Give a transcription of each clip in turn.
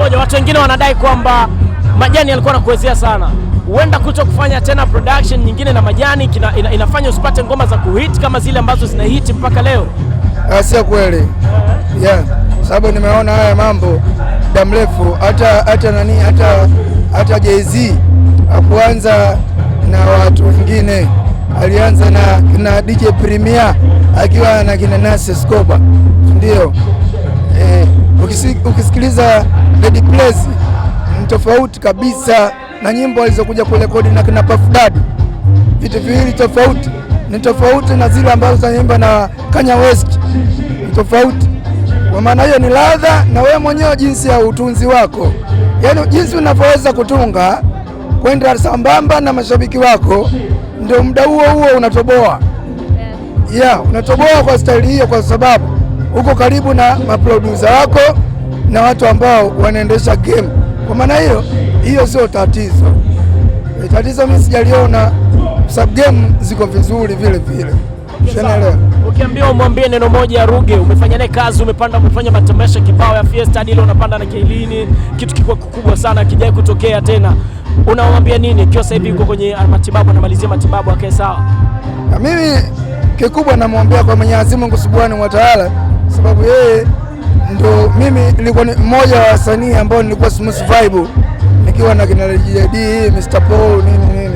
ngoja, watu wengine wanadai kwamba Majani alikuwa anakuwezea sana, huenda kuto kufanya tena production nyingine na Majani inafanya usipate ngoma za kuhit kama zile ambazo zina hit mpaka leo. Sio kweli. Yeah, sababu nimeona haya mambo muda mrefu, hata Jay-Z hakuanza na watu wengine, alianza na DJ Premier akiwa na kina Nasi Escobar, ndio. Ukisikiliza Lady Place ni tofauti kabisa na nyimbo alizokuja kurekodi na kina Puff Daddy, vitu viwili tofauti, ni tofauti na zile ambazo zinaimba na Kanye West, ni tofauti. Kwa maana hiyo ni ladha na wewe mwenyewe jinsi ya utunzi wako, yaani jinsi unavyoweza kutunga kwenda sambamba na mashabiki wako, ndio muda huo unatoboa. Yeah, unatoboa kwa staili hiyo, kwa sababu uko karibu na maproducer wako na watu ambao wanaendesha game. Kwa maana hiyo sio tatizo. Tatizo mimi sijaliona, sababu game ziko vizuri vile vile. Ukiambiwa umwambie neno moja Ruge, umefanya naye kazi, umefanya matamasha kibao ya Fiesta hadi leo unapanda na Kailini, kitu kikubwa sana kijai kutokea tena, unamwambia nini ikiwa sasa hivi yuko kwenye matibabu, anamalizia matibabu akae sawa? Mimi kikubwa namwambia kwa Mwenyezi Mungu Subhanahu wa Ta'ala, sababu yeye ndo, mimi nilikuwa mmoja wa wasanii ambao nilikuwa smooth vibe nikiwa na kina JD, Mr. Paul nini.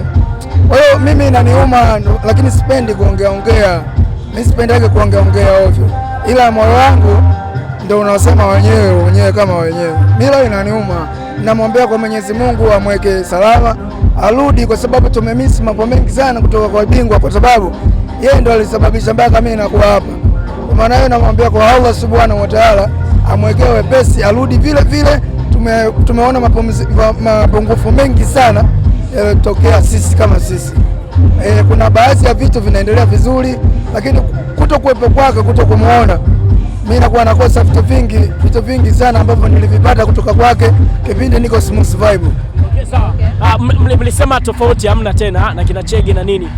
Kwa hiyo mimi inaniuma, lakini sipendi kuongea. Mimi sipendi kuongea ovyo, ila moyo wangu ndio unaosema wenyewe kama wenyewe. Mimi inaniuma, namwombea kwa Mwenyezi Mungu amweke salama, arudi, kwa sababu tumemiss mambo mengi sana kutoka kwa bingwa, kwa sababu yeye ndo alisababisha mpaka mimi nakuwa hapa. Kwa maana hiyo namwambia kwa Allah Subhanahu wa Ta'ala amwekee wepesi, arudi vile vile. Tumeona mapungufu mengi sana tokea sisi kama sisi. Kuna baadhi ya vitu vinaendelea vizuri, lakini kutokuwepo kwake, kutokumuona, mimi nakuwa nakosa vitu vingi sana ambavyo nilivipata kutoka kwake kipindi niko smooth vibe. Okay, sawa. Mlisema tofauti hamna tena na kina Chege na nini.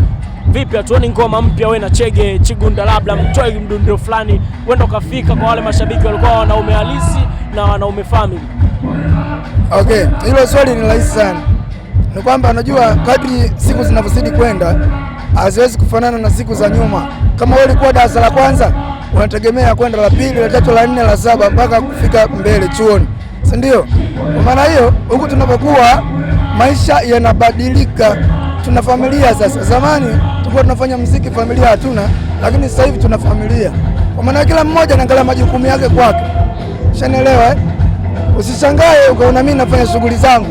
Vipi hatuoni ngoma mpya wewe na Chege Chigunda, labda mtoe mdundo fulani wenda ukafika kwa wale mashabiki walikuwa wanaume halisi na wanaume family? Okay, hilo swali ni rahisi sana. Ni kwamba unajua kadri siku zinavyozidi kwenda haziwezi kufanana na siku za nyuma. Kama wewe ulikuwa darasa la kwanza, unategemea kwenda la pili, la tatu, la nne, la saba mpaka kufika mbele chuoni, si ndio? Kwa maana hiyo huku tunapokuwa maisha yanabadilika, tuna familia sasa. Zamani tulikuwa tunafanya muziki familia hatuna, lakini sasa hivi tuna familia. Kwa maana kila mmoja anaangalia majukumu yake kwake. Ushanielewa? Usishangae ukaona mimi nafanya shughuli zangu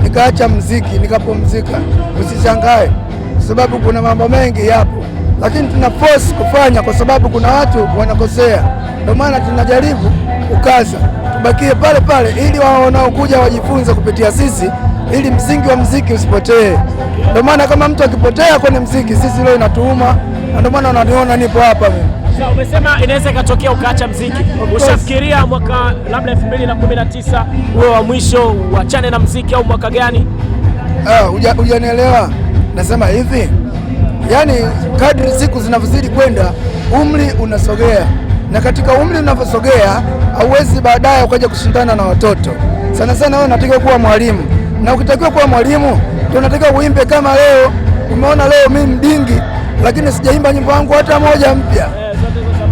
nikaacha muziki nikapumzika, usishangae, kwa sababu kuna mambo mengi yapo, lakini tuna force kufanya kwa sababu kuna watu wanakosea. Ndio maana tunajaribu kukaza tubakie pale pale, ili wao wanaokuja wajifunze kupitia sisi, ili msingi wa muziki usipotee. Ndio maana kama mtu akipotea kwenye muziki, sisi leo inatuuma, na ndio maana unaniona nipo hapa mimi. Sasa umesema inaweza ikatokea ukaacha muziki. Ushafikiria mwaka labda 2019 uwe wa mwisho uachane na muziki, au mwaka gani? Hujanielewa. Nasema hivi, yani kadri siku zinavyozidi kwenda umri unasogea, na katika umri unavyosogea hauwezi baadaye ukaja kushindana na watoto. Sana sana wewe unatakiwa kuwa mwalimu, na ukitakiwa kuwa mwalimu ndio unatakiwa uimbe. Kama leo umeona leo mimi mdingi, lakini sijaimba nyimbo yangu hata moja mpya,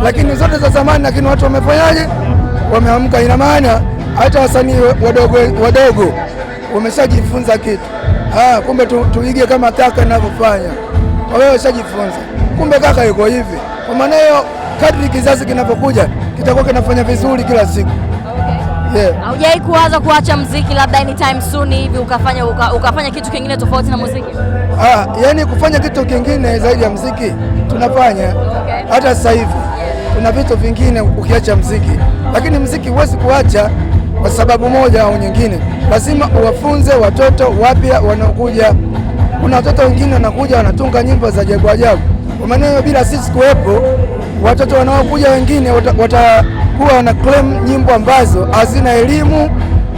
lakini zote za zamani, lakini watu wamefanyaje? Wameamka. Ina maana hata wasanii wadogo wameshajifunza kitu. Kumbe tuige kama kaka ninavyofanya. Wewe ushajifunza, kumbe kaka yuko hivi. Kwa maana hiyo kadri kizazi kinapokuja kitakuwa kinafanya vizuri kila siku. Okay. Yeah. Haujai kuwaza kuacha muziki labda anytime soon hivi ukafanya kitu kingine tofauti na muziki? Yani kufanya kitu kingine zaidi ya muziki tunafanya. Okay. Hata sasa hivi kuna vitu vingine ukiacha muziki, lakini muziki huwezi kuacha kwa sababu moja au nyingine. Lazima uwafunze watoto wapya wanaokuja. Kuna watoto wengine wanakuja wanatunga nyimbo za ajabu ajabu. Kwa maana hiyo bila sisi kuwepo, watoto wanaokuja wengine watakuwa wana claim nyimbo ambazo hazina elimu.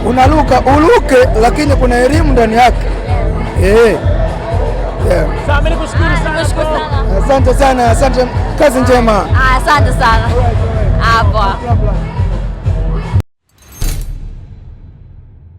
Unaluka uluke, lakini kuna elimu ndani yake. Yeah. Sawa, mimi nikushukuru sana. Asante sana, asante, kazi njema. Asante sana. Hapo.